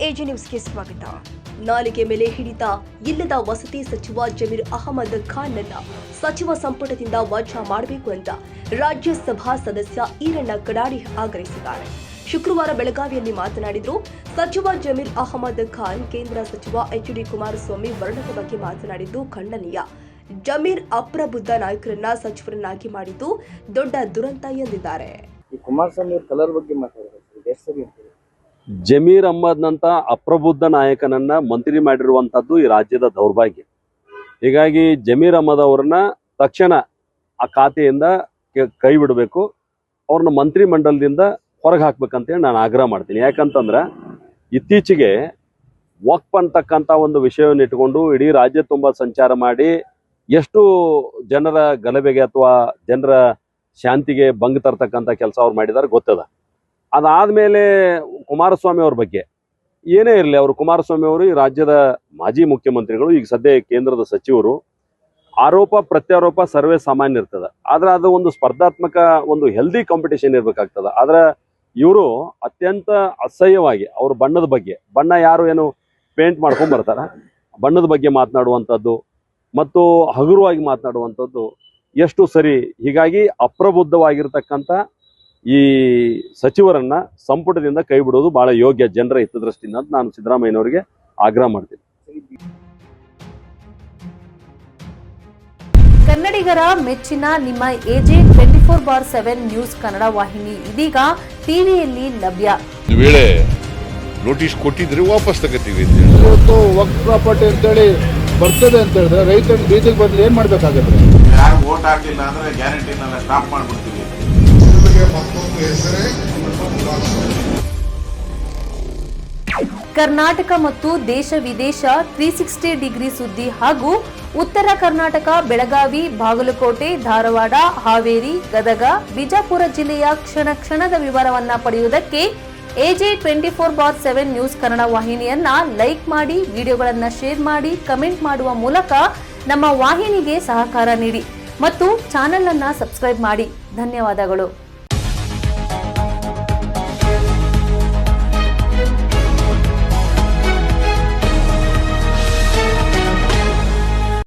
AG ನ್ಯೂಸ್ಗೆ ಸ್ವಾಗತ. ನಾಲಿಗೆ ಮೇಲೆ ಹಿಡಿತ ಇಲ್ಲದ ವಸತಿ ಸಚಿವ ಜಮೀರ್ ಅಹಮದ್ ಖಾನ್ ನನ್ನ ಸಚಿವ ಸಂಪುಟದಿಂದ ವಜಾ ಮಾಡಬೇಕು ಅಂತ ರಾಜ್ಯಸಭಾ ಸದಸ್ಯ ಈರಣ್ಣ ಕಡಾಡಿ ಆಗ್ರಹಿಸಿದ್ದಾರೆ. ಶುಕ್ರವಾರ ಬೆಳಗಾವಿಯಲ್ಲಿ ಮಾತನಾಡಿದರು. ಸಚಿವ ಜಮೀರ್ ಅಹಮದ್ ಖಾನ್ ಕೇಂದ್ರ ಸಚಿವ ಎಚ್.ಡಿ. ಕುಮಾರಸ್ವಾಮಿ ವರ್ಣದ ಬಗ್ಗೆ ಮಾತನಾಡಿದ್ದು ಖಂಡನೀಯ. ಜಮೀರ್ ಅಪ್ರಬುದ್ಧ ನಾಯಕರನ್ನ ಸಚಿವರನ್ನಾಗಿ ಮಾಡಿದ್ದು ದೊಡ್ಡ ದುರಂತ ಎಂದಿದ್ದಾರೆ. ಕುಮಾರಸ್ವಾಮಿ ಕಲರ್ ಬಗ್ಗೆ ಮಾತಾಡಿದ್ರು. ಜಮೀರ್ ಅಹ್ಮದ್ನಂತ ಅಪ್ರಬುದ್ಧ ನಾಯಕನನ್ನ ಮಂತ್ರಿ ಮಾಡಿರುವಂತದ್ದು ಈ ರಾಜ್ಯದ ದೌರ್ಭಾಗ್ಯ. ಹೀಗಾಗಿ ಜಮೀರ್ ಅಹ್ಮದ್ ಅವರನ್ನ ತಕ್ಷಣ ಆ ಖಾತೆಯಿಂದ ಕೈ ಬಿಡಬೇಕು, ಅವ್ರನ್ನ ಮಂತ್ರಿ ಮಂಡಲದಿಂದ ಹೊರಗೆ ಹಾಕ್ಬೇಕಂತೇಳಿ ನಾನು ಆಗ್ರಹ ಮಾಡ್ತೀನಿ. ಯಾಕಂತಂದ್ರೆ ಇತ್ತೀಚೆಗೆ ವಕ್ಫ್ ಅಂತಕ್ಕಂಥ ಒಂದು ವಿಷಯವನ್ನು ಇಟ್ಕೊಂಡು ಇಡೀ ರಾಜ್ಯ ತುಂಬ ಸಂಚಾರ ಮಾಡಿ ಎಷ್ಟು ಜನರ ಗಲಭೆಗೆ ಅಥವಾ ಜನರ ಶಾಂತಿಗೆ ಭಂಗ ತರ್ತಕ್ಕಂಥ ಕೆಲಸ ಅವ್ರು ಮಾಡಿದ್ದಾರೆ ಗೊತ್ತದ. ಅದಾದಮೇಲೆ ಕುಮಾರಸ್ವಾಮಿ ಅವ್ರ ಬಗ್ಗೆ ಏನೇ ಇರಲಿ, ಅವರು ಕುಮಾರಸ್ವಾಮಿ ಅವರು ಈ ರಾಜ್ಯದ ಮಾಜಿ ಮುಖ್ಯಮಂತ್ರಿಗಳು, ಈಗ ಸದ್ಯ ಕೇಂದ್ರದ ಸಚಿವರು. ಆರೋಪ ಪ್ರತ್ಯಾರೋಪ ಸರ್ವೇ ಸಾಮಾನ್ಯ ಇರ್ತದೆ, ಆದ್ರೆ ಅದು ಒಂದು ಸ್ಪರ್ಧಾತ್ಮಕ ಒಂದು ಹೆಲ್ದಿ ಕಾಂಪಿಟೇಷನ್ ಇರಬೇಕಾಗ್ತದೆ. ಆದ್ರೆ ಇವರು ಅತ್ಯಂತ ಅಸಹ್ಯವಾಗಿ ಅವ್ರ ಬಣ್ಣದ ಬಗ್ಗೆ, ಬಣ್ಣ ಯಾರು ಏನು ಪೇಂಟ್ ಮಾಡ್ಕೊಂಡ್ ಬರ್ತಾರ, ಬಣ್ಣದ ಬಗ್ಗೆ ಮಾತನಾಡುವಂಥದ್ದು ಮತ್ತು ಹಗುರವಾಗಿ ಮಾತನಾಡುವಂಥದ್ದು ಎಷ್ಟು ಸರಿ. ಹೀಗಾಗಿ ಅಪ್ರಬುದ್ಧವಾಗಿರ್ತಕ್ಕಂಥ ಈ ಸಚಿವರನ್ನ ಸಂಪುಟದಿಂದ ಕೈ ಬಿಡೋದು ಬಹಳ ಯೋಗ್ಯ ಜನರ ಹಿತದೃಷ್ಟಿಯಿಂದ ಅಂತ ನಾನು ಸಿದ್ದರಾಮಯ್ಯನವರಿಗೆ ಆಗ್ರಹ ಮಾಡ್ತೀನಿ. ಕನ್ನಡಿಗರ ಮೆಚ್ಚಿನ ನಿಮ್ಮ ಎಜೆ 24/7 ನ್ಯೂಸ್ ಕನ್ನಡ ವಾಹಿನಿ ಇದೀಗ ಟಿವಿಯಲ್ಲಿ ಲಭ್ಯ. ವೇಳೆ ನೋಟಿಸ್ ಕೊಟ್ಟಿದ್ರೆ ವಾಪಸ್ ತಗೋತೀವಿ. ಇವತ್ತು ವಕ್ಫ್ ಪ್ರಾಪರ್ಟಿ ಅಂತೇಳಿ ಬರ್ತದೆ ಅಂತ ಹೇಳಿದ್ರೆ ರೈತರ ಬೀದಿಗೆ ಬದಲು ಏನ್ ಮಾಡ್ಬೇಕಾಗತ್ತೆ? ಯಾರು ವೋಟ್ ಹಾಕಲಿಲ್ಲ ಅಂದ್ರೆ ಗ್ಯಾರಂಟಿನೆಲ್ಲ ಸ್ಟಾಪ್ ಮಾಡ್ಬಿಡ್ತೀವಿ. ಕರ್ನಾಟಕ ಮತ್ತು ದೇಶ ವಿದೇಶ 360 ಡಿಗ್ರಿ ಸುದ್ದಿ ಹಾಗೂ ಉತ್ತರ ಕರ್ನಾಟಕ ಬೆಳಗಾವಿ, ಬಾಗಲಕೋಟೆ, ಧಾರವಾಡ, ಹಾವೇರಿ, ಗದಗ, ಬಿಜಾಪುರ ಜಿಲ್ಲೆಯ ಕ್ಷಣ ಕ್ಷಣದ ವಿವರವನ್ನ ಪಡೆಯುವುದಕ್ಕೆ ಎಜೆ 24/7 ನ್ಯೂಸ್ ಕನ್ನಡ ವಾಹಿನಿಯನ್ನ ಲೈಕ್ ಮಾಡಿ, ವಿಡಿಯೋಗಳನ್ನ ಶೇರ್ ಮಾಡಿ, ಕಮೆಂಟ್ ಮಾಡುವ ಮೂಲಕ ನಮ್ಮ ವಾಹಿನಿಗೆ ಸಹಕಾರ ನೀಡಿ ಮತ್ತು ಚಾನೆಲ್ ಅನ್ನ ಸಬ್ಸ್ಕ್ರೈಬ್ ಮಾಡಿ. ಧನ್ಯವಾದಗಳು.